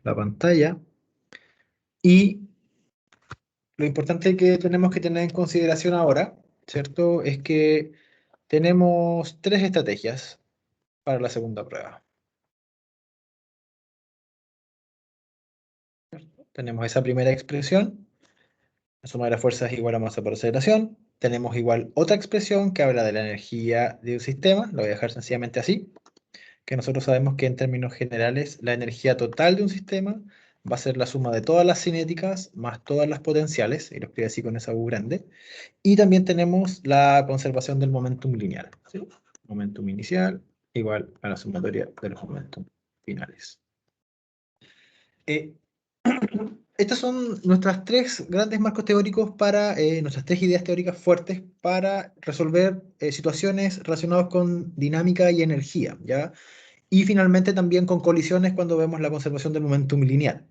la pantalla. Y lo importante que tenemos que tener en consideración ahora, ¿cierto? Es que tenemos tres estrategias para la segunda prueba. Tenemos esa primera expresión, la suma de las fuerzas es igual a masa por aceleración. Tenemos igual otra expresión que habla de la energía de un sistema, lo voy a dejar sencillamente así, que nosotros sabemos que en términos generales la energía total de un sistema va a ser la suma de todas las cinéticas más todas las potenciales, y lo escribo así con esa U grande. Y también tenemos la conservación del momentum lineal, ¿sí? Momentum inicial igual a la sumatoria de los momentum finales. Eh, Estos son nuestras tres grandes marcos teóricos para, nuestras tres ideas teóricas fuertes para resolver situaciones relacionadas con dinámica y energía, ¿ya? Y finalmente también con colisiones cuando vemos la conservación del momentum lineal.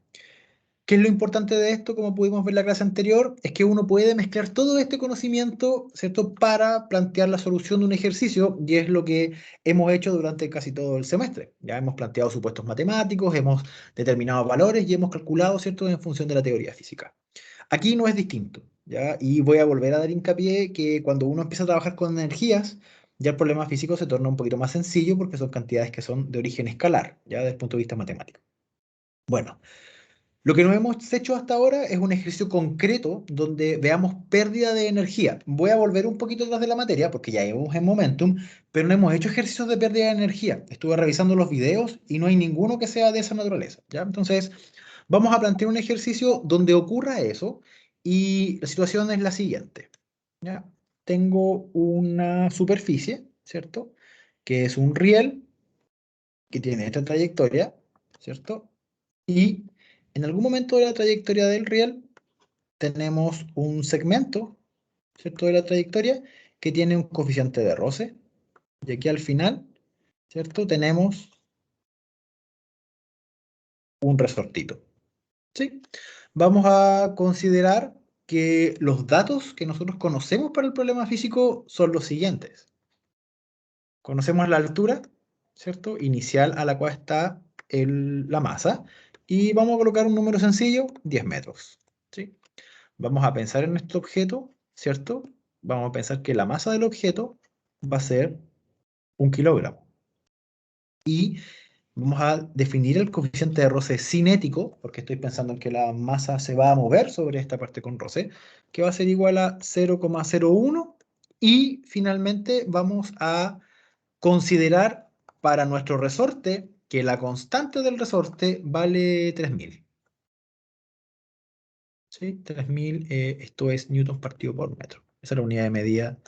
¿Qué es lo importante de esto? Como pudimos ver en la clase anterior, es que uno puede mezclar todo este conocimiento, ¿cierto?, para plantear la solución de un ejercicio, y es lo que hemos hecho durante casi todo el semestre. Ya hemos planteado supuestos matemáticos, hemos determinado valores y hemos calculado, ¿cierto?, en función de la teoría física. Aquí no es distinto, ¿ya? Y voy a volver a dar hincapié que cuando uno empieza a trabajar con energías, ya el problema físico se torna un poquito más sencillo porque son cantidades que son de origen escalar, ya desde el punto de vista matemático. Bueno. Lo que no hemos hecho hasta ahora es un ejercicio concreto donde veamos pérdida de energía. Voy a volver un poquito atrás de la materia porque ya llevamos en Momentum, pero no hemos hecho ejercicios de pérdida de energía. Estuve revisando los videos y no hay ninguno que sea de esa naturaleza, ¿ya? Entonces, vamos a plantear un ejercicio donde ocurra eso y la situación es la siguiente, ¿ya? Tengo una superficie, ¿cierto? Que es un riel que tiene esta trayectoria, ¿cierto? Y en algún momento de la trayectoria del riel tenemos un segmento, ¿cierto?, de la trayectoria que tiene un coeficiente de roce. Y aquí al final, ¿cierto?, tenemos un resortito. ¿Sí? Vamos a considerar que los datos que nosotros conocemos para el problema físico son los siguientes. Conocemos la altura, ¿cierto?, inicial a la cual está la masa. Y vamos a colocar un número sencillo, 10 metros. ¿Sí? Vamos a pensar en nuestro objeto, ¿cierto? Vamos a pensar que la masa del objeto va a ser 1 kilogramo. Y vamos a definir el coeficiente de roce cinético, porque estoy pensando en que la masa se va a mover sobre esta parte con roce, que va a ser igual a 0,01. Y finalmente vamos a considerar para nuestro resorte que la constante del resorte vale 3000. ¿Sí? 3000, esto es newton partido por metro. Esa es la unidad de medida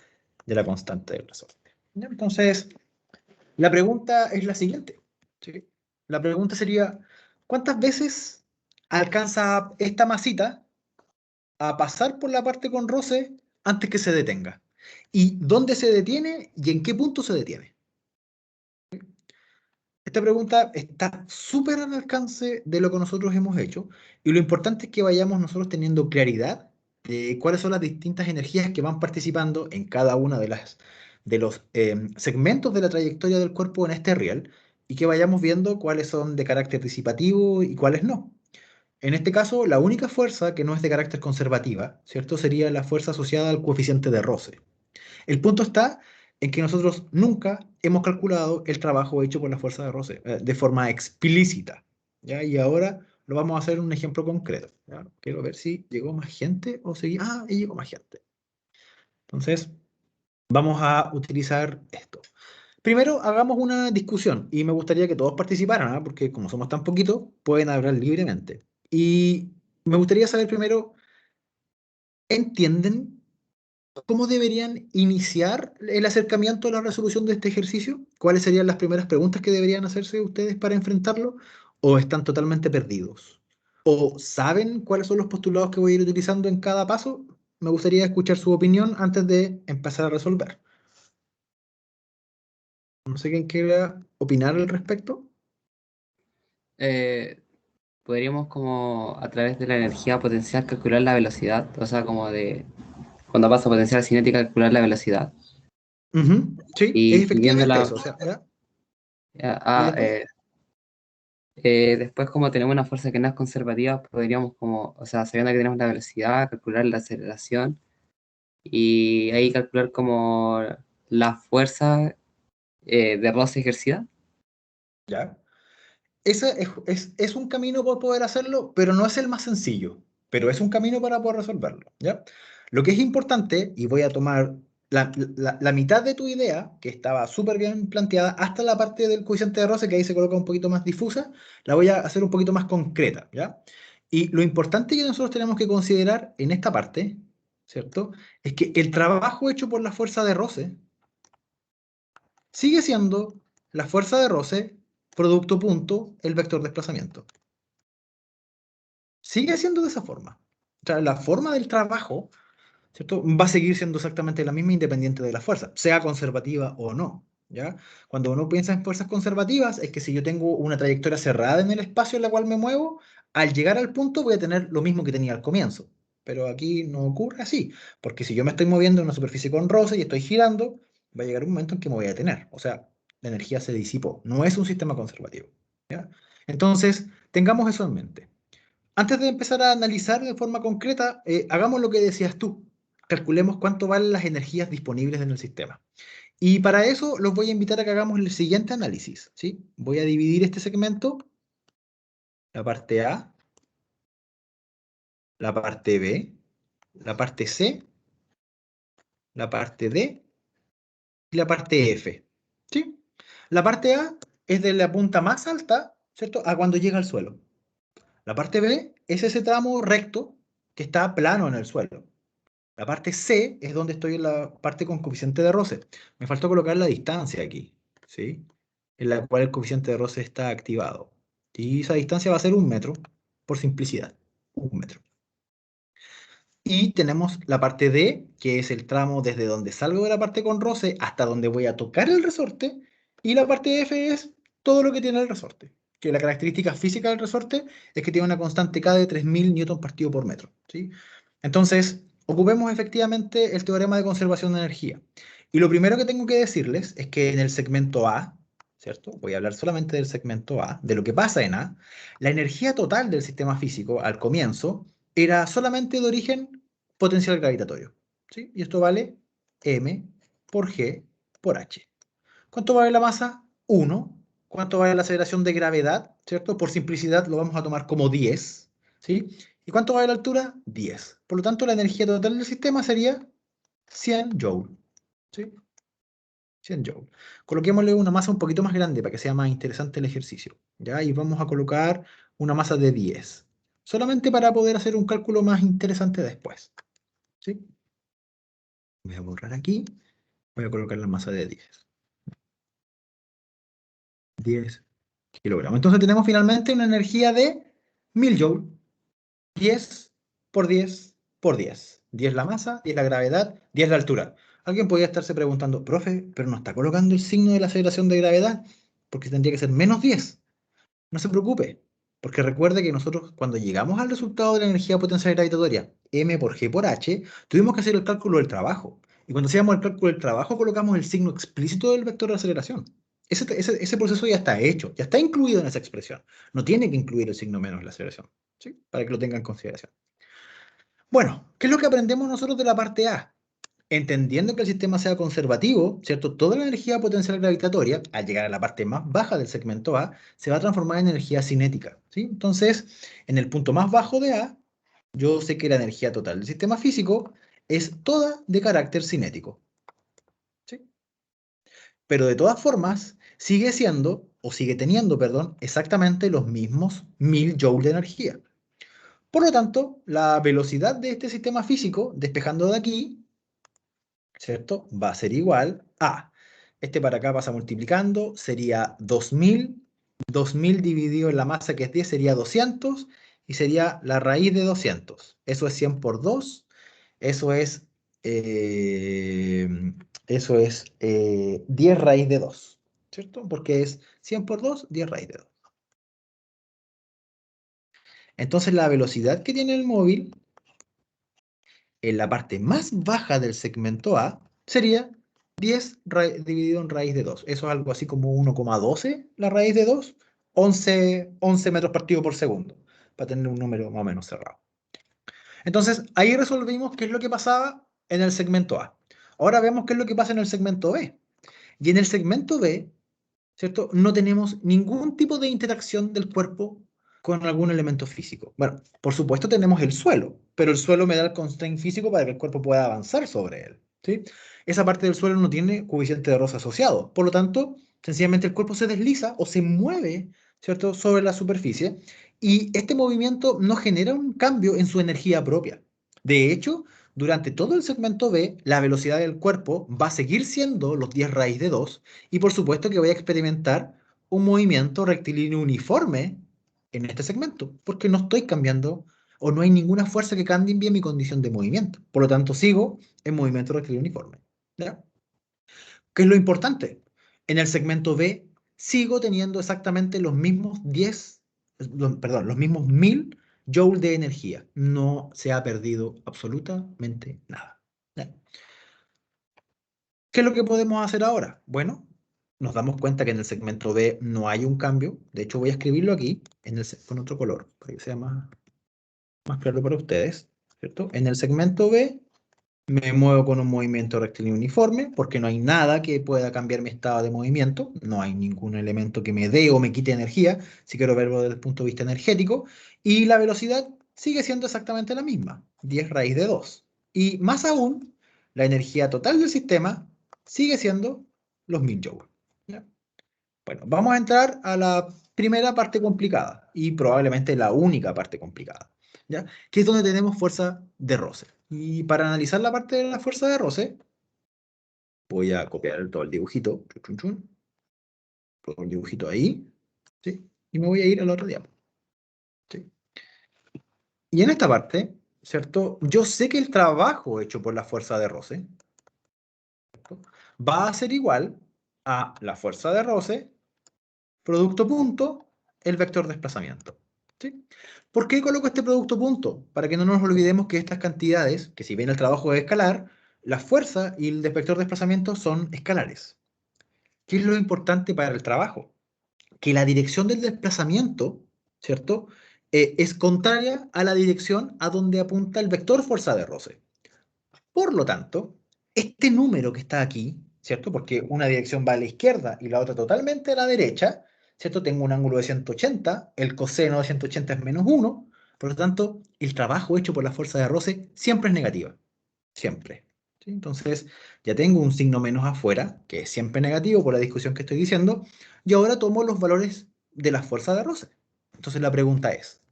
de la constante del resorte. ¿Ya? Entonces, la pregunta es la siguiente, ¿sí? La pregunta sería, ¿cuántas veces alcanza esta masita a pasar por la parte con roce antes que se detenga? ¿Y dónde se detiene y en qué punto se detiene? Esta pregunta está súper al alcance de lo que nosotros hemos hecho, y lo importante es que vayamos nosotros teniendo claridad de cuáles son las distintas energías que van participando en cada una de los segmentos de la trayectoria del cuerpo en este riel, y que vayamos viendo cuáles son de carácter disipativo y cuáles no. En este caso, la única fuerza que no es de carácter conservativa, ¿cierto?, sería la fuerza asociada al coeficiente de roce. El punto está en que nosotros nunca hemos calculado el trabajo hecho por la fuerza de roce de forma explícita, ¿ya? Y ahora lo vamos a hacer en un ejemplo concreto, ¿ya? Quiero ver si llegó más gente o si... Ah, y llegó más gente. Entonces, vamos a utilizar esto. Primero, hagamos una discusión y me gustaría que todos participaran, ¿ah? Porque como somos tan poquitos, pueden hablar libremente. Y me gustaría saber primero, ¿entienden cómo deberían iniciar el acercamiento a la resolución de este ejercicio? ¿Cuáles serían las primeras preguntas que deberían hacerse ustedes para enfrentarlo? ¿O están totalmente perdidos? ¿O saben cuáles son los postulados que voy a ir utilizando en cada paso? Me gustaría escuchar su opinión antes de empezar a resolver. No sé quién quiera opinar al respecto. Eh, Podríamos como a través de la energía potencial calcular la velocidad, o sea, como de cuando pasa potencial cinética calcular la velocidad. Ujú, sí, es Y viendo efectivamente la... eso. O sea, ¿ya? ¿Y ah, después? Después, como tenemos una fuerza que no es conservativa, podríamos como, o sea, sabiendo que tenemos la velocidad, calcular la aceleración y ahí calcular como la fuerza de roce ejercida. ¿Ya? Ese es un camino por poder hacerlo, pero no es el más sencillo. Pero es un camino para poder resolverlo, ¿ya? Lo que es importante, y voy a tomar la mitad de tu idea, que estaba súper bien planteada, hasta la parte del coeficiente de roce, que ahí se coloca un poquito más difusa, la voy a hacer un poquito más concreta, ¿ya? Y lo importante que nosotros tenemos que considerar en esta parte, ¿cierto? Es que el trabajo hecho por la fuerza de roce sigue siendo la fuerza de roce producto punto el vector de desplazamiento. Sigue siendo de esa forma. O sea, la forma del trabajo, ¿cierto? Va a seguir siendo exactamente la misma independiente de la fuerza, sea conservativa o no, ¿ya? Cuando uno piensa en fuerzas conservativas, es que si yo tengo una trayectoria cerrada en el espacio en la cual me muevo, al llegar al punto voy a tener lo mismo que tenía al comienzo. Pero aquí no ocurre así, porque si yo me estoy moviendo en una superficie con roce y estoy girando, va a llegar un momento en que me voy a detener. O sea, la energía se disipó. No es un sistema conservativo, ¿ya? Entonces, tengamos eso en mente. Antes de empezar a analizar de forma concreta, hagamos lo que decías tú. Calculemos cuánto valen las energías disponibles en el sistema. Y para eso los voy a invitar a que hagamos el siguiente análisis, ¿sí? Voy a dividir este segmento, la parte A, la parte B, la parte C, la parte D y la parte F, ¿sí? La parte A es de la punta más alta, ¿cierto? A cuando llega al suelo. La parte B es ese tramo recto que está plano en el suelo. La parte C es donde estoy en la parte con coeficiente de roce. Me faltó colocar la distancia aquí, ¿sí? En la cual el coeficiente de roce está activado. Y esa distancia va a ser 1 metro, por simplicidad. 1 metro. Y tenemos la parte D, que es el tramo desde donde salgo de la parte con roce hasta donde voy a tocar el resorte. Y la parte F es todo lo que tiene el resorte. Que la característica física del resorte es que tiene una constante K de 3000 newton partido por metro, ¿sí? Entonces, ocupemos efectivamente el teorema de conservación de energía. Y lo primero que tengo que decirles es que en el segmento A, ¿cierto? Voy a hablar solamente del segmento A, de lo que pasa en A. La energía total del sistema físico al comienzo era solamente de origen potencial gravitatorio, ¿sí? Y esto vale m por g por h. ¿Cuánto vale la masa? 1. ¿Cuánto vale la aceleración de gravedad? ¿Cierto? Por simplicidad lo vamos a tomar como 10, ¿sí? ¿Y cuánto vale la altura? 10. Por lo tanto, la energía total del sistema sería 100 joule, ¿sí? 100 joule. Coloquémosle una masa un poquito más grande para que sea más interesante el ejercicio, ¿ya? Y vamos a colocar una masa de 10, solamente para poder hacer un cálculo más interesante después, ¿sí? Voy a borrar aquí, voy a colocar la masa de 10 kilogramos. Entonces tenemos finalmente una energía de 1000 joules. 10 por 10 por 10. 10 la masa, 10 la gravedad, 10 la altura. Alguien podría estarse preguntando, profe, pero no está colocando el signo de la aceleración de gravedad, porque tendría que ser menos 10. No se preocupe, porque recuerde que nosotros cuando llegamos al resultado de la energía potencial gravitatoria, m por g por h, tuvimos que hacer el cálculo del trabajo. Y cuando hacíamos el cálculo del trabajo, colocamos el signo explícito del vector de aceleración. Ese proceso ya está hecho, ya está incluido en esa expresión. No tiene que incluir el signo menos la aceleración, ¿sí? Para que lo tenga en consideración. Bueno, ¿qué es lo que aprendemos nosotros de la parte A? Entendiendo que el sistema sea conservativo, ¿cierto? Toda la energía potencial gravitatoria, al llegar a la parte más baja del segmento A, se va a transformar en energía cinética, ¿sí? Entonces, en el punto más bajo de A, yo sé que la energía total del sistema físico es toda de carácter cinético, ¿sí? Pero de todas formas, sigue siendo, o sigue teniendo, perdón, exactamente los mismos 1000 joules de energía. Por lo tanto, la velocidad de este sistema físico, despejando de aquí, ¿cierto? Va a ser igual a, este para acá pasa multiplicando, sería 2000, 2000 dividido en la masa que es 10 sería 200, y sería la raíz de 200. Eso es 100 por 2, eso es, eh, eso es 10 raíz de 2, ¿cierto? Porque es 100 por 2, 10 raíz de 2. Entonces la velocidad que tiene el móvil en la parte más baja del segmento A sería 10 dividido en raíz de 2. Eso es algo así como 1,12 la raíz de 2 11 metros partido por segundo, para tener un número más o menos cerrado. Entonces, ahí resolvimos qué es lo que pasaba en el segmento A. Ahora vemos qué es lo que pasa en el segmento B. Y en el segmento B, ¿cierto? No tenemos ningún tipo de interacción del cuerpo con algún elemento físico. Bueno, por supuesto tenemos el suelo, pero el suelo me da el constraint físico para que el cuerpo pueda avanzar sobre él, ¿sí? Esa parte del suelo no tiene coeficiente de Rosse asociado. Por lo tanto, sencillamente el cuerpo se desliza o se mueve, ¿cierto?, sobre la superficie, y este movimiento no genera un cambio en su energía propia. De hecho, durante todo el segmento B, la velocidad del cuerpo va a seguir siendo los 10 raíz de 2, y por supuesto que voy a experimentar un movimiento rectilíneo uniforme en este segmento, porque no estoy cambiando o no hay ninguna fuerza que cambie mi condición de movimiento. Por lo tanto, sigo en movimiento rectilíneo uniforme. ¿Ya? ¿Qué es lo importante? En el segmento B sigo teniendo exactamente los mismos 10, perdón, los mismos 1000 joules de energía. No se ha perdido absolutamente nada. ¿Ya? ¿Qué es lo que podemos hacer ahora? Bueno, nos damos cuenta que en el segmento B no hay un cambio. De hecho, voy a escribirlo aquí con otro color, para que sea más claro para ustedes, ¿cierto? En el segmento B me muevo con un movimiento rectilíneo uniforme, porque no hay nada que pueda cambiar mi estado de movimiento, no hay ningún elemento que me dé o me quite energía, si quiero verlo desde el punto de vista energético, y la velocidad sigue siendo exactamente la misma, 10 raíz de 2. Y más aún, la energía total del sistema sigue siendo los 1000 joules. ¿Ya? Bueno, vamos a entrar a la primera parte complicada, y probablemente la única parte complicada, ¿ya? Que es donde tenemos fuerza de roce. Y para analizar la parte de la fuerza de roce, voy a copiar todo el dibujito, chun, chun, chun, todo el dibujito ahí, ¿sí? Y me voy a ir al otro diapo, ¿sí? Y en esta parte, ¿cierto? Yo sé que el trabajo hecho por la fuerza de roce, ¿cierto?, va a ser igual a la fuerza de roce, producto punto, el vector desplazamiento, ¿sí? ¿Por qué coloco este producto punto? Para que no nos olvidemos que estas cantidades, que si bien el trabajo es escalar, la fuerza y el vector desplazamiento son escalares. ¿Qué es lo importante para el trabajo? Que la dirección del desplazamiento, ¿cierto?, es contraria a la dirección a donde apunta el vector fuerza de roce. Por lo tanto, este número que está aquí, ¿cierto?, porque una dirección va a la izquierda y la otra totalmente a la derecha, ¿cierto?, tengo un ángulo de 180, el coseno de 180 es -1, por lo tanto, el trabajo hecho por la fuerza de roce siempre es negativa. Siempre. ¿Sí? Entonces, ya tengo un signo menos afuera, que es siempre negativo por la discusión que estoy diciendo, y ahora tomo los valores de la fuerza de roce. Entonces la pregunta es,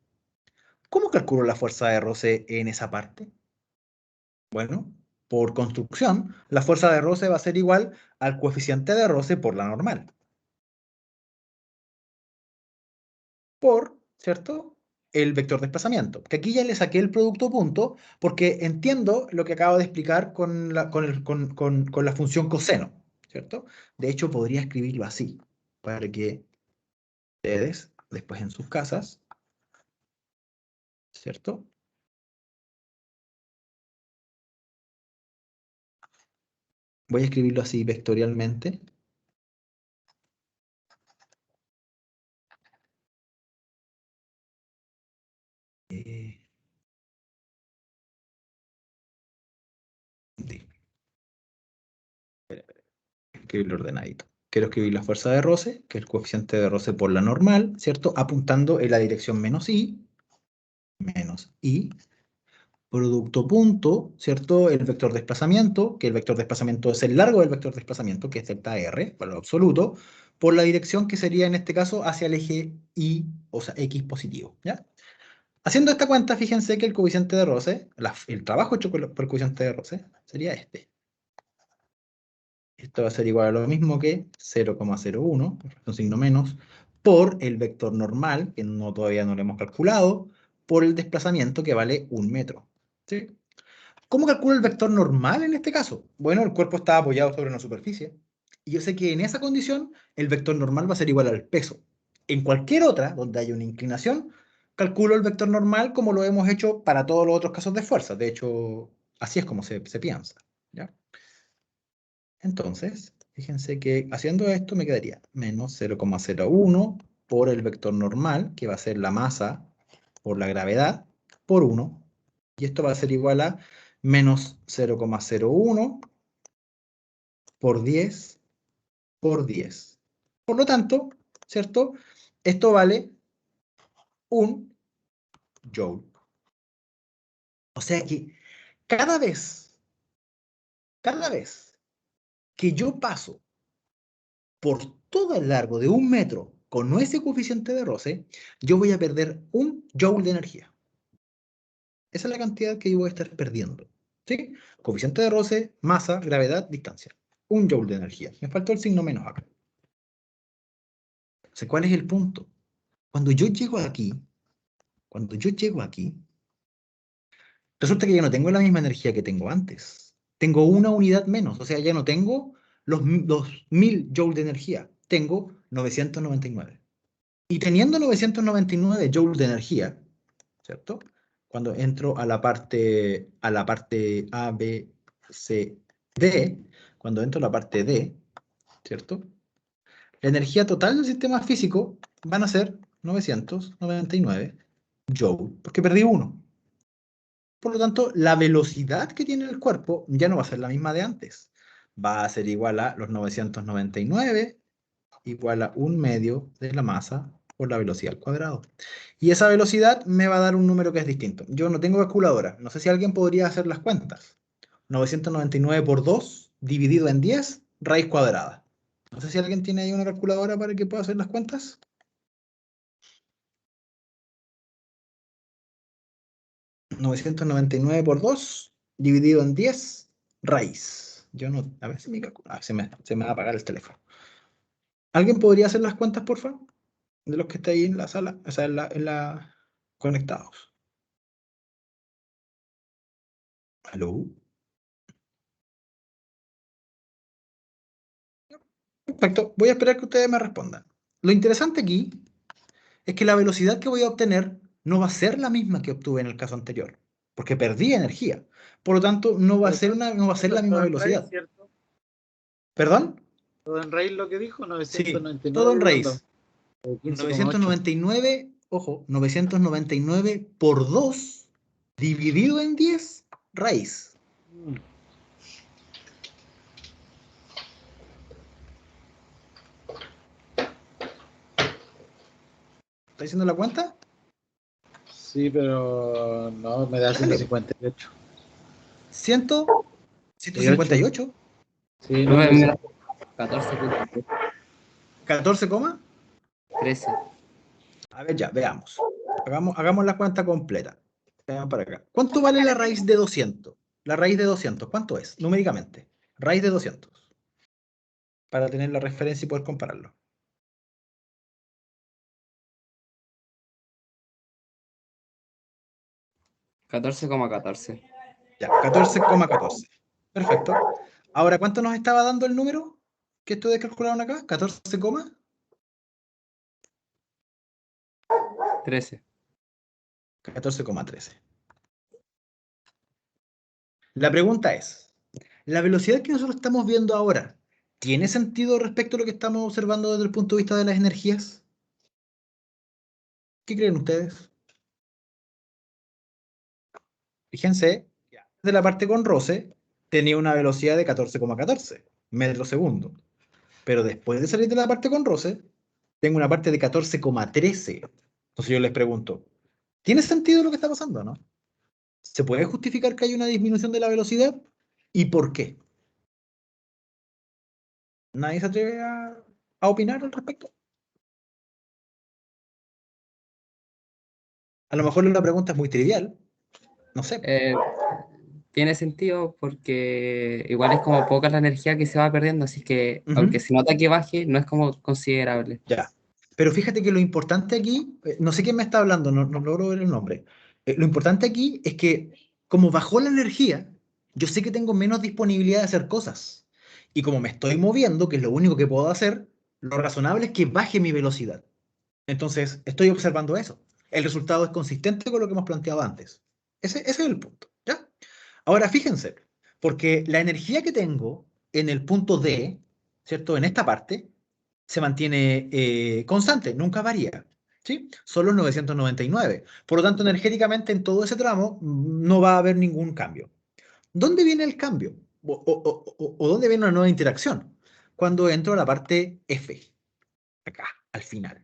¿cómo calculo la fuerza de roce en esa parte? Bueno, por construcción, la fuerza de roce va a ser igual al coeficiente de roce por la normal. Por, ¿cierto?, el vector de desplazamiento. Que aquí ya le saqué el producto punto porque entiendo lo que acabo de explicar con la función coseno, ¿cierto? De hecho, podría escribirlo así, para que ustedes, después en sus casas, ¿cierto?, voy a escribirlo así vectorialmente. Eh, di- Escribirlo ordenadito. Quiero escribir la fuerza de roce, que es el coeficiente de roce por la normal, ¿cierto? Apuntando en la dirección menos i, producto punto, ¿cierto? El vector desplazamiento, que el vector desplazamiento es el largo del vector desplazamiento, que es delta r, valor absoluto, por la dirección que sería en este caso hacia el eje y, o sea, x positivo, ¿ya? Haciendo esta cuenta, fíjense que el coeficiente de roce, el trabajo hecho por el coeficiente de roce, sería este. Esto va a ser igual a lo mismo que 0,01, un signo menos, por el vector normal, que todavía no lo hemos calculado, por el desplazamiento que vale 1 metro. ¿Sí? ¿Cómo calculo el vector normal en este caso? Bueno, el cuerpo está apoyado sobre una superficie. Y yo sé que en esa condición el vector normal va a ser igual al peso. En cualquier otra, donde haya una inclinación, calculo el vector normal como lo hemos hecho para todos los otros casos de fuerza. De hecho, así es como se piensa. ¿Ya? Entonces, fíjense que haciendo esto me quedaría menos 0,01 por el vector normal, que va a ser la masa por la gravedad, por 1. Y esto va a ser igual a menos 0,01 por 10 por 10. Por lo tanto, ¿cierto? Esto vale 1 joule. O sea que cada vez que yo paso por todo el largo de 1 metro con ese coeficiente de roce, yo voy a perder 1 joule de energía. Esa es la cantidad que yo voy a estar perdiendo. ¿Sí? Coeficiente de roce, masa, gravedad, distancia. 1 joule de energía. Me faltó el signo menos acá. Entonces, ¿cuál es el punto? Cuando yo llego aquí, resulta que ya no tengo la misma energía que tengo antes. Tengo una unidad menos. O sea, ya no tengo los 1000 joules de energía. Tengo 999. Y teniendo 999 joules de energía, ¿cierto? Cuando entro a la parte A, B, C, D, cuando entro a la parte D, ¿cierto? La energía total del sistema físico van a ser 999 joules, porque perdí uno. Por lo tanto, la velocidad que tiene el cuerpo ya no va a ser la misma de antes. Va a ser igual a los 999 igual a 1/2 de la masa por la velocidad al cuadrado. Y esa velocidad me va a dar un número que es distinto. Yo no tengo calculadora. No sé si alguien podría hacer las cuentas. 999 por 2 dividido en 10, raíz cuadrada. No sé si alguien tiene ahí una calculadora para que pueda hacer las cuentas. 999 por 2 dividido en 10, raíz. Yo no, a ver si mi calculadora, se me va a apagar el teléfono. ¿Alguien podría hacer las cuentas, por favor? De los que está ahí en la sala, o sea, conectados. ¿Aló? Perfecto, voy a esperar que ustedes me respondan. Lo interesante aquí es que la velocidad que voy a obtener no va a ser la misma que obtuve en el caso anterior, porque perdí energía. Por lo tanto, no va a ser la misma Todo en raíz, velocidad. ¿cierto? ¿Perdón? Todo en raíz lo que dijo, Sí, todo en 999 cuando raíz. 15,8. 999, ojo, 999 por 2 dividido en 10, raíz. ¿Está diciendo la cuenta? Sí, pero no, me da 158. 100, 158, Sí, no, Rubén, no sé. mira, 14.13. 14, a ver, ya, veamos. Hagamos la cuenta completa. Veamos para acá. ¿Cuánto vale la raíz de 200? La raíz de 200, ¿cuánto es numéricamente? Raíz de 200. Para tener la referencia y poder compararlo. 14,14. Ya, 14,14. Perfecto. Ahora, ¿cuánto nos estaba dando el número que ustedes calcularon acá? 14, 13. 14,13. La pregunta es, ¿la velocidad que nosotros estamos viendo ahora tiene sentido respecto a lo que estamos observando desde el punto de vista de las energías? ¿Qué creen ustedes? Fíjense, de la parte con roce tenía una velocidad de 14,14 metros segundo. Pero después de salir de la parte con roce, tengo una parte de 14,13. Entonces yo les pregunto, ¿tiene sentido lo que está pasando, no? ¿Se puede justificar que hay una disminución de la velocidad? ¿Y por qué? ¿Nadie se atreve a opinar al respecto? A lo mejor la pregunta es muy trivial, no sé. Eh, Tiene sentido porque igual es como poca la energía que se va perdiendo, así que aunque Ujú. se nota que baje, no es como considerable. Ya. Pero fíjate que lo importante aquí, no sé quién me está hablando, no logro ver el nombre. Lo importante aquí es que como bajó la energía, yo sé que tengo menos disponibilidad de hacer cosas. Y como me estoy moviendo, que es lo único que puedo hacer, lo razonable es que baje mi velocidad. Entonces, estoy observando eso. El resultado es consistente con lo que hemos planteado antes. Ese es el punto, ¿ya? Ahora, fíjense, porque la energía que tengo en el punto D, ¿cierto? En esta parte, se mantiene constante, nunca varía. ¿Sí? Son los 999. Por lo tanto, energéticamente en todo ese tramo no va a haber ningún cambio. ¿Dónde viene el cambio? ¿O dónde viene una nueva interacción? Cuando entro a la parte F, acá, al final.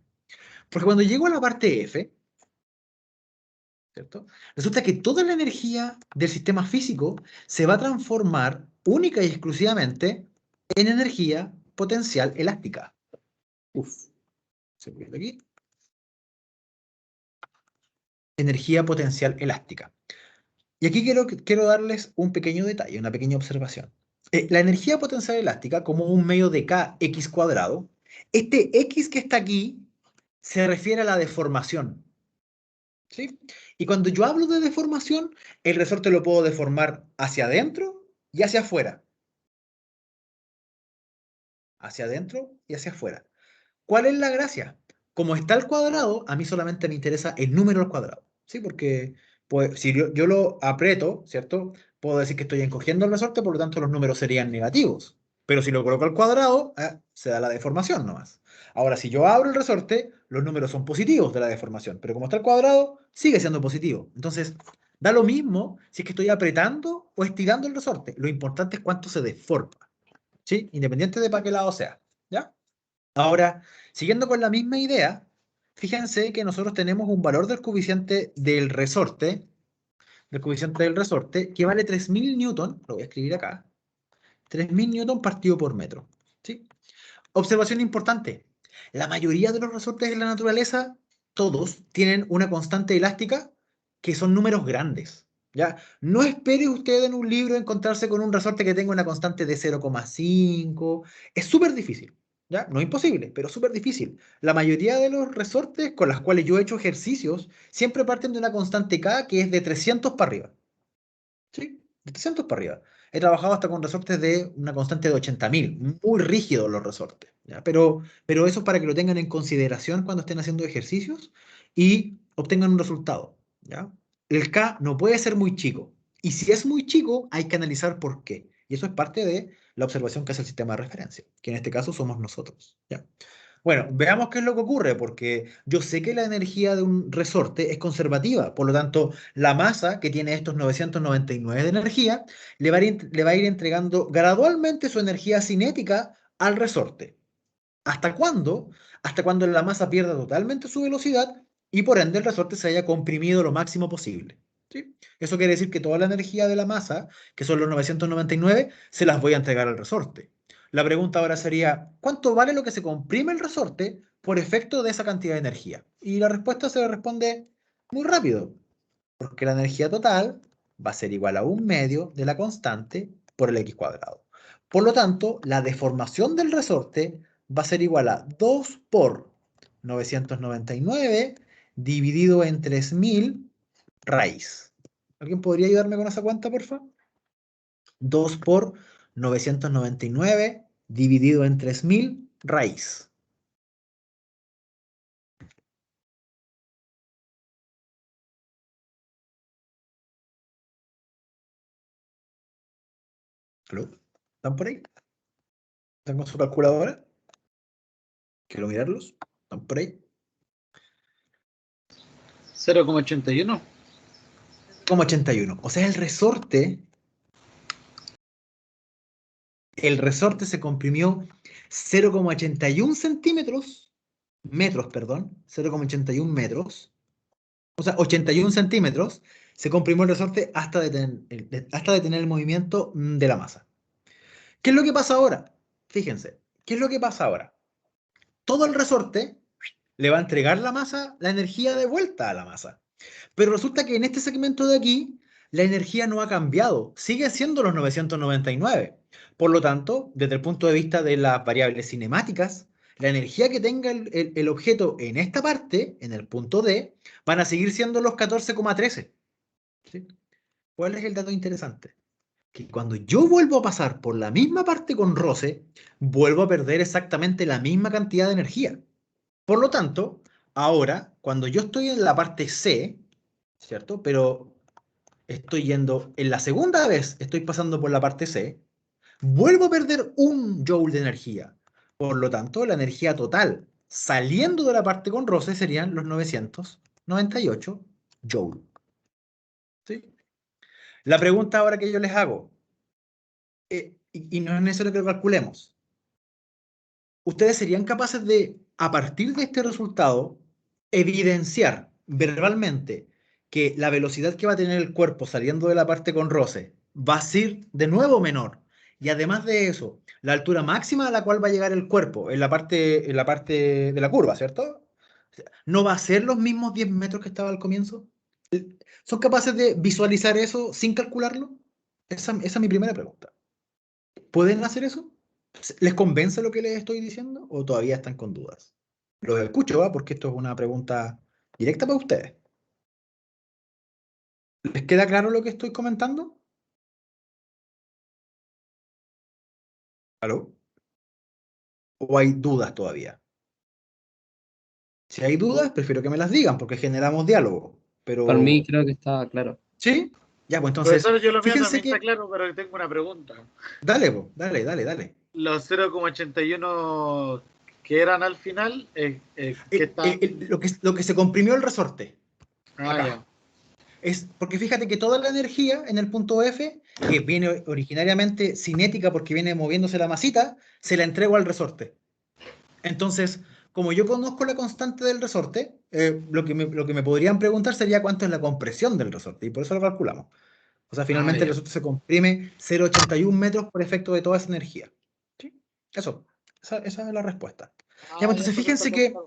Porque cuando llego a la parte F, ¿cierto? Resulta que toda la energía del sistema físico se va a transformar única y exclusivamente en energía potencial elástica. Uf, se pierde aquí. Energía potencial elástica. Y aquí quiero darles un pequeño detalle, una pequeña observación. La energía potencial elástica, como un medio de kx cuadrado, este x que está aquí se refiere a la deformación. ¿Sí? Y cuando yo hablo de deformación, el resorte lo puedo deformar hacia adentro y hacia afuera. Hacia adentro y hacia afuera. ¿Cuál es la gracia? Como está el cuadrado, a mí solamente me interesa el número al cuadrado. ¿Sí? Porque pues, si yo lo aprieto, ¿cierto? Puedo decir que estoy encogiendo el resorte, por lo tanto los números serían negativos. Pero si lo coloco al cuadrado, se da la deformación nomás. Ahora, si yo abro el resorte, los números son positivos de la deformación. Pero como está el cuadrado, sigue siendo positivo. Entonces, da lo mismo si es que estoy apretando o estirando el resorte. Lo importante es cuánto se deforma. ¿Sí? Independiente de para qué lado sea. ¿Ya? Ahora, siguiendo con la misma idea, fíjense que nosotros tenemos un valor del coeficiente del resorte, que vale 3000 newton, lo voy a escribir acá, 3000 newton partido por metro. ¿Sí? Observación importante, la mayoría de los resortes en la naturaleza, todos tienen una constante elástica que son números grandes. ¿Ya? No espere usted en un libro encontrarse con un resorte que tenga una constante de 0,5. Es súper difícil. ¿Ya? No imposible, pero súper difícil. La mayoría de los resortes con los cuales yo he hecho ejercicios siempre parten de una constante K que es de 300 para arriba. ¿Sí? De 300 para arriba. He trabajado hasta con resortes de una constante de 80.000. Muy rígidos los resortes. ¿Ya? Pero eso es para que lo tengan en consideración cuando estén haciendo ejercicios y obtengan un resultado. ¿Ya? El K no puede ser muy chico. Y si es muy chico, hay que analizar por qué. Y eso es parte de la observación que hace el sistema de referencia, que en este caso somos nosotros. ¿Ya? Bueno, veamos qué es lo que ocurre, porque yo sé que la energía de un resorte es conservativa, por lo tanto, la masa que tiene estos 999 de energía le va a ir entregando gradualmente su energía cinética al resorte. ¿Hasta cuándo? Hasta cuando la masa pierda totalmente su velocidad y por ende el resorte se haya comprimido lo máximo posible. ¿Sí? Eso quiere decir que toda la energía de la masa, que son los 999, se las voy a entregar al resorte. La pregunta ahora sería, ¿cuánto vale lo que se comprime el resorte por efecto de esa cantidad de energía? Y la respuesta se responde muy rápido, porque la energía total va a ser igual a un medio de la constante por el x cuadrado. Por lo tanto, la deformación del resorte va a ser igual a 2 por 999 dividido en 3000 raíz. ¿Alguien podría ayudarme con esa cuenta, por favor? 2 por 999 dividido en 3000 raíz. ¿Aló? ¿Están por ahí? ¿Están con su calculadora? Quiero mirarlos. ¿Están por ahí? 0,81. Como 81. O sea, el resorte se comprimió 0,81 centímetros, metros, perdón, 0,81 metros, o sea, 81 centímetros, se comprimió el resorte hasta detener el movimiento de la masa. ¿Qué es lo que pasa ahora? Fíjense, ¿qué es lo que pasa ahora? Todo el resorte le va a entregar la masa, la energía de vuelta a la masa. Pero resulta que en este segmento de aquí, la energía no ha cambiado, sigue siendo los 999. Por lo tanto, desde el punto de vista de las variables cinemáticas, la energía que tenga el objeto en esta parte, en el punto D, van a seguir siendo los 14,13. ¿Sí? ¿Cuál es el dato interesante? Que cuando yo vuelvo a pasar por la misma parte con roce, vuelvo a perder exactamente la misma cantidad de energía. Por lo tanto, ahora, cuando yo estoy en la parte C, ¿cierto? Pero estoy yendo, en la segunda vez estoy pasando por la parte C, vuelvo a perder un joule de energía. Por lo tanto, la energía total saliendo de la parte con roce serían los 998 joule. ¿Sí? La pregunta ahora que yo les hago, y no es necesario que lo calculemos, ¿ustedes serían capaces de, a partir de este resultado, evidenciar verbalmente que la velocidad que va a tener el cuerpo saliendo de la parte con roce va a ser de nuevo menor? Y además de eso, la altura máxima a la cual va a llegar el cuerpo en la parte de la curva, ¿cierto? ¿No va a ser los mismos 10 metros que estaba al comienzo? ¿Son capaces de visualizar eso sin calcularlo? Esa es mi primera pregunta. ¿Pueden hacer eso? ¿Les convence lo que les estoy diciendo o todavía están con dudas? Los escucho, ¿va? Porque esto es una pregunta directa para ustedes. ¿Les queda claro lo que estoy comentando? ¿Aló? ¿O hay dudas todavía? Si hay dudas, prefiero que me las digan porque generamos diálogo. Por mí Pero, creo que estaba claro. ¿sí? Ya, pues entonces, Profesor, yo lo mío fíjense también está que... claro, pero tengo una pregunta. Dale, po, dale, dale, dale. Los 0,81 que eran al final, ¿qué están? Lo que se comprimió el resorte. Ah, Acá. ya. Es porque fíjate que toda la energía en el punto F, que viene originariamente cinética porque viene moviéndose la masita, se la entrego al resorte. Entonces, como yo conozco la constante del resorte, lo que me podrían preguntar sería cuánto es la compresión del resorte, y por eso lo calculamos. O sea, Ah, finalmente el ya. resorte se comprime 0,81 metros por efecto de toda esa energía. ¿Sí? Eso, esa es la respuesta. Ya, Ah, pues, ya, entonces entonces está fíjense todo que claro.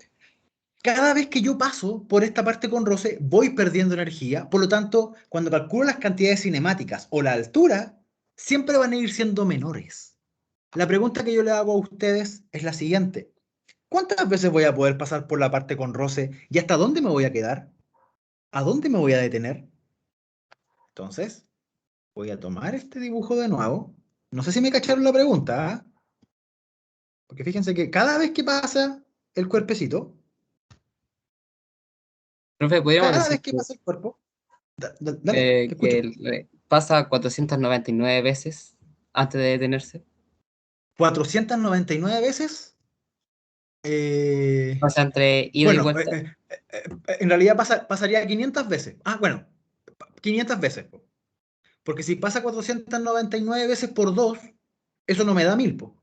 cada vez que yo paso por esta parte con roce, voy perdiendo energía. Por lo tanto, cuando calculo las cantidades cinemáticas o la altura, siempre van a ir siendo menores. La pregunta que yo le hago a ustedes es la siguiente. ¿Cuántas veces voy a poder pasar por la parte con roce y hasta dónde me voy a quedar? ¿A dónde me voy a detener? Entonces, voy a tomar este dibujo de nuevo. No sé si me cacharon la pregunta, ¿ah? Porque fíjense que cada vez que pasa el cuerpecito, Profe, podríamos cada decir vez que pasa el cuerpo, dale, te escucho. pasa 499 veces antes de detenerse. 499 veces. Pasa entre ida y Bueno, vuelta. en realidad pasaría 500 veces. Ah, bueno, 500 veces. Po. Porque si pasa 499 veces por 2, eso no me da 1000. Po.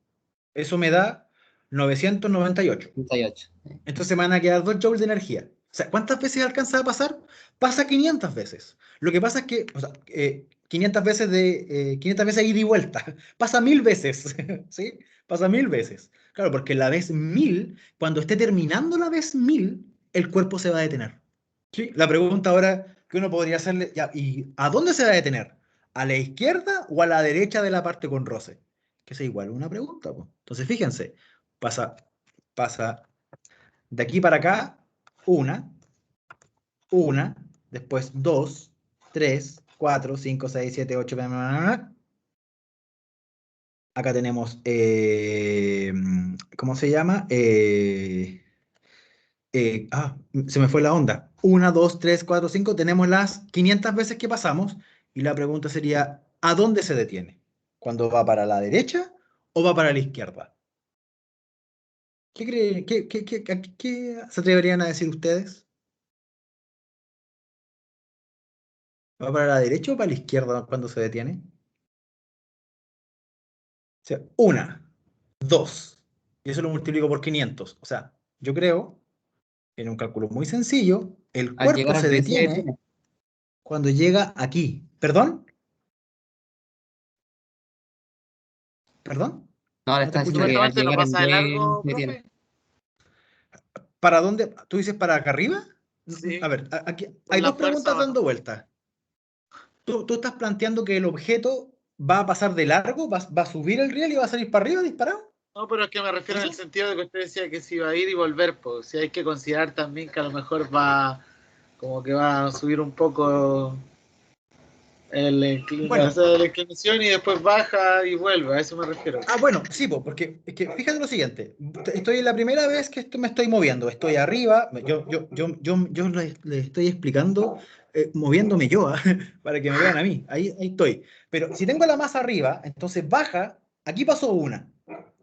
Eso me da 998. 38. Entonces me van a quedar 2 joules de energía. O sea, ¿cuántas veces alcanza a pasar? Pasa 500 veces. Lo que pasa es que, o sea, 500 veces ida y vuelta. Pasa 1000 veces. ¿Sí? Pasa 1000 veces. Claro, porque la vez 1000, cuando esté terminando la vez 1000, el cuerpo se va a detener. ¿Sí? La pregunta ahora que uno podría hacerle, ya, ¿y a dónde se va a detener? ¿A la izquierda o a la derecha de la parte con roce? Que es igual una pregunta, po. Entonces, fíjense, pasa de aquí para acá, una, después dos, tres, cuatro, cinco, seis, siete, ocho. Acá tenemos, ¿cómo se llama? Se me fue la onda. Una, dos, tres, cuatro, cinco. Tenemos las 500 veces que pasamos. Y la pregunta sería, ¿a dónde se detiene? ¿Cuando va para la derecha o va para la izquierda? ¿Qué creen? ¿Qué se atreverían a decir ustedes? ¿Va para la derecha o para la izquierda cuando se detiene? O sea, una, dos, y eso lo multiplico por 500. O sea, yo creo, en un cálculo muy sencillo, el Al cuerpo llegar al se B se detiene detiene. cuando llega aquí. ¿Perdón? ¿Perdón? No, le No te está escuché diciendo que bien. al Supuestamente no llegar en pasa de B largo, se detiene. profe. ¿Para dónde? ¿Tú dices para acá arriba? A Sí, ver, aquí por hay la dos fuerza preguntas o no. dando vueltas. ¿Tú estás planteando que el objeto va a pasar de largo, va a subir el riel y va a salir para arriba disparado? No, pero es que me refiero en el ¿Eso? sentido de que usted decía que si va a ir y volver, pues si hay que considerar también que a lo mejor va, como que va a subir un poco o Bueno, sea, la inclinación y después baja y vuelve, a eso me refiero. bueno, sí, porque es que fíjate lo siguiente, estoy la primera vez que me estoy moviendo, estoy arriba, yo le estoy explicando, moviéndome yo, ¿ah? Para que me vean a mí, ahí estoy. Pero si tengo la masa arriba, entonces baja, aquí pasó una,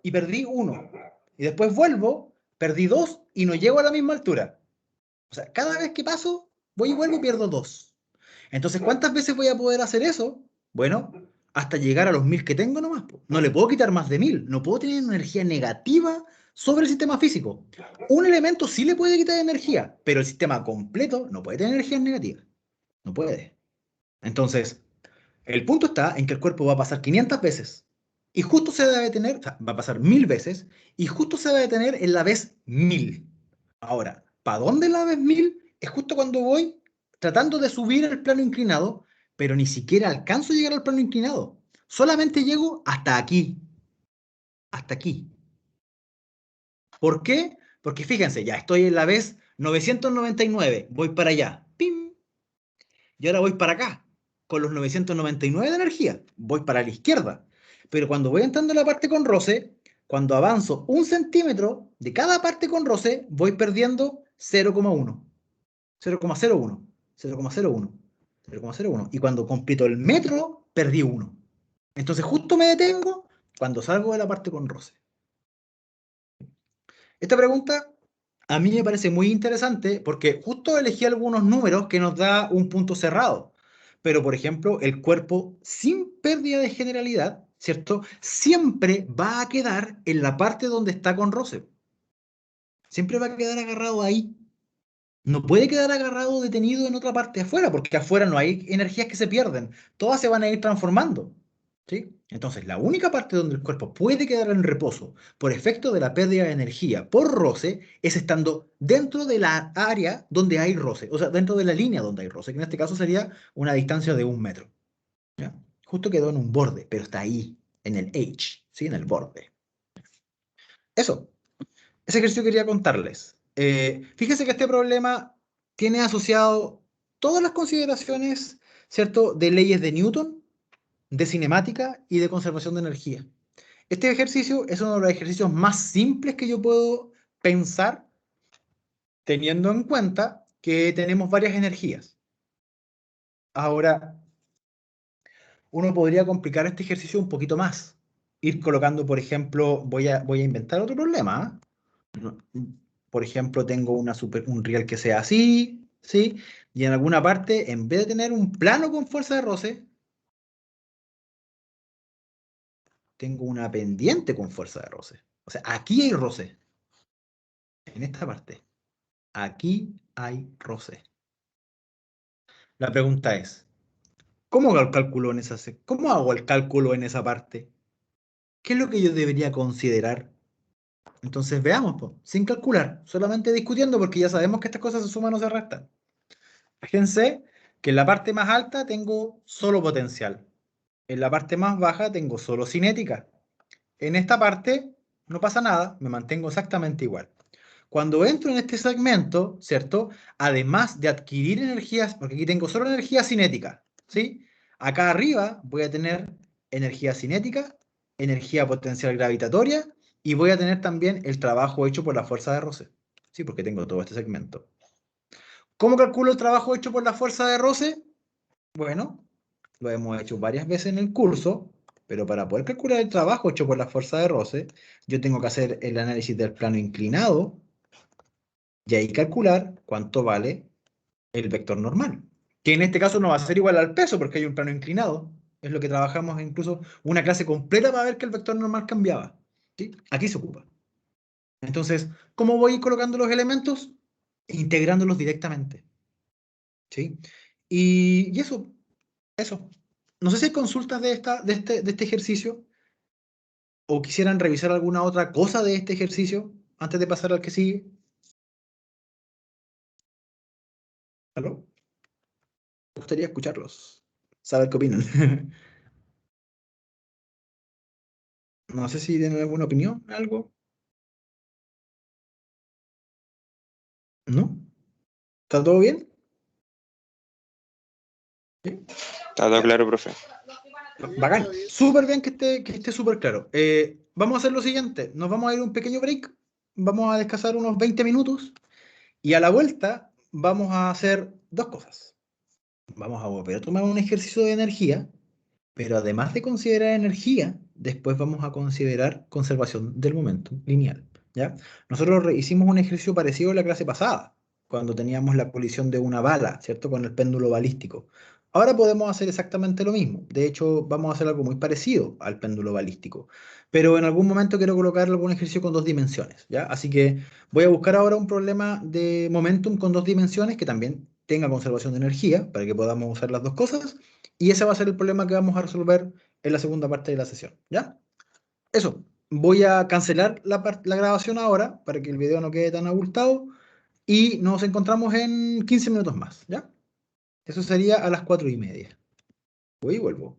y perdí uno. y después vuelvo, perdí 2 y no llego a la misma altura. O sea, cada vez que paso, voy y vuelvo y pierdo 2. Entonces, ¿cuántas veces voy a poder hacer eso? Bueno, hasta llegar a los 1000 que tengo nomás. No le puedo quitar más de 1000. No puedo tener energía negativa sobre el sistema físico. Un elemento sí le puede quitar energía, pero el sistema completo no puede tener energía negativa. No puede. Entonces, el punto está en que el cuerpo va a pasar 500 veces y justo se debe detener, o sea, va a pasar 1000 veces y justo se va a detener en la vez 1000. Ahora, ¿para dónde es la vez 1000? Es justo cuando voy tratando de subir el plano inclinado, pero ni siquiera alcanzo a llegar al plano inclinado. Solamente llego hasta aquí. Hasta aquí. ¿Por qué? Porque fíjense, ya estoy en la vez 999. Voy para allá. ¡Pim! Y ahora voy para acá. Con los 999 de energía. Voy para la izquierda. Pero cuando voy entrando en la parte con roce, cuando avanzo 1 centímetro de cada parte con roce, voy perdiendo 0,1. 0,01, 0,01, 0,01. Y cuando completo el metro, perdí 1. Entonces justo me detengo cuando salgo de la parte con roce. Esta pregunta a mí me parece muy interesante porque justo elegí algunos números que nos da un punto cerrado. Pero, por ejemplo, el cuerpo sin pérdida de generalidad, ¿cierto? Siempre va a quedar en la parte donde está con roce. Siempre va a quedar agarrado ahí. No puede quedar agarrado, detenido en otra parte afuera, porque afuera no hay energías que se pierden. Todas se van a ir transformando. ¿Sí? Entonces, la única parte donde el cuerpo puede quedar en reposo por efecto de la pérdida de energía por roce es estando dentro de la área donde hay roce, o sea, dentro de la línea donde hay roce, que en este caso sería una distancia de 1 metro. ¿Ya? Justo quedó en un borde, pero está ahí, en el edge, ¿sí? En el borde. Eso. Ese ejercicio quería contarles. Fíjense que este problema tiene asociado todas las consideraciones, ¿cierto?, de leyes de Newton, de cinemática y de conservación de energía. Este ejercicio es uno de los ejercicios más simples que yo puedo pensar, teniendo en cuenta que tenemos varias energías. Ahora, uno podría complicar este ejercicio un poquito más. Ir colocando, por ejemplo, voy a inventar otro problema. Por ejemplo, tengo un riel que sea así, ¿sí? Y en alguna parte, en vez de tener un plano con fuerza de roce, tengo una pendiente con fuerza de roce. O sea, aquí hay roce. En esta parte. Aquí hay roce. La pregunta es, ¿cómo hago el cálculo en esa parte? ¿Qué es lo que yo debería considerar? Entonces veamos, po, sin calcular, solamente discutiendo porque ya sabemos que estas cosas se suman o se restan. Fíjense que en la parte más alta tengo solo potencial. En la parte más baja tengo solo cinética. En esta parte no pasa nada, me mantengo exactamente igual. Cuando entro en este segmento, ¿cierto? Además de adquirir energías, porque aquí tengo solo energía cinética, ¿sí? Acá arriba voy a tener energía cinética, energía potencial gravitatoria y voy a tener también el trabajo hecho por la fuerza de roce, ¿sí? Porque tengo todo este segmento. ¿Cómo calculo el trabajo hecho por la fuerza de roce? Bueno, lo hemos hecho varias veces en el curso, pero para poder calcular el trabajo hecho por la fuerza de roce, yo tengo que hacer el análisis del plano inclinado y ahí calcular cuánto vale el vector normal, que en este caso no va a ser igual al peso porque hay un plano inclinado. Es lo que trabajamos incluso una clase completa para ver que el vector normal cambiaba. ¿Sí? Aquí se ocupa. Entonces, ¿cómo voy colocando los elementos? Integrándolos directamente. ¿Sí? Y eso. No sé si hay consultas de este ejercicio o quisieran revisar alguna otra cosa de este ejercicio antes de pasar al que sigue. ¿Aló? Me gustaría escucharlos, saber qué opinan. No sé si tienen alguna opinión, algo. ¿No? ¿Está todo bien? ¿Sí? Está todo claro, profe. Bacán. Súper bien que esté súper claro. Vamos a hacer lo siguiente. Nos vamos a ir a un pequeño break. Vamos a descansar unos 20 minutos. Y a la vuelta vamos a hacer dos cosas. Vamos a volver a tomar un ejercicio de energía. Pero además de considerar energía, después vamos a considerar conservación del momento lineal. ¿ya? Nosotros hicimos un ejercicio parecido en la clase pasada, cuando teníamos la colisión de una bala, ¿cierto? Con el péndulo balístico. Ahora podemos hacer exactamente lo mismo. De hecho, vamos a hacer algo muy parecido al péndulo balístico. Pero en algún momento quiero colocar algún ejercicio con 2 dimensiones, ¿ya? Así que voy a buscar ahora un problema de momentum con 2 dimensiones que también tenga conservación de energía, para que podamos usar las dos cosas. Y ese va a ser el problema que vamos a resolver en la segunda parte de la sesión, ¿ya? Eso, voy a cancelar la grabación ahora para que el video no quede tan abultado y nos encontramos en 15 minutos más, ¿ya? Eso sería a las 4:30. Voy y vuelvo.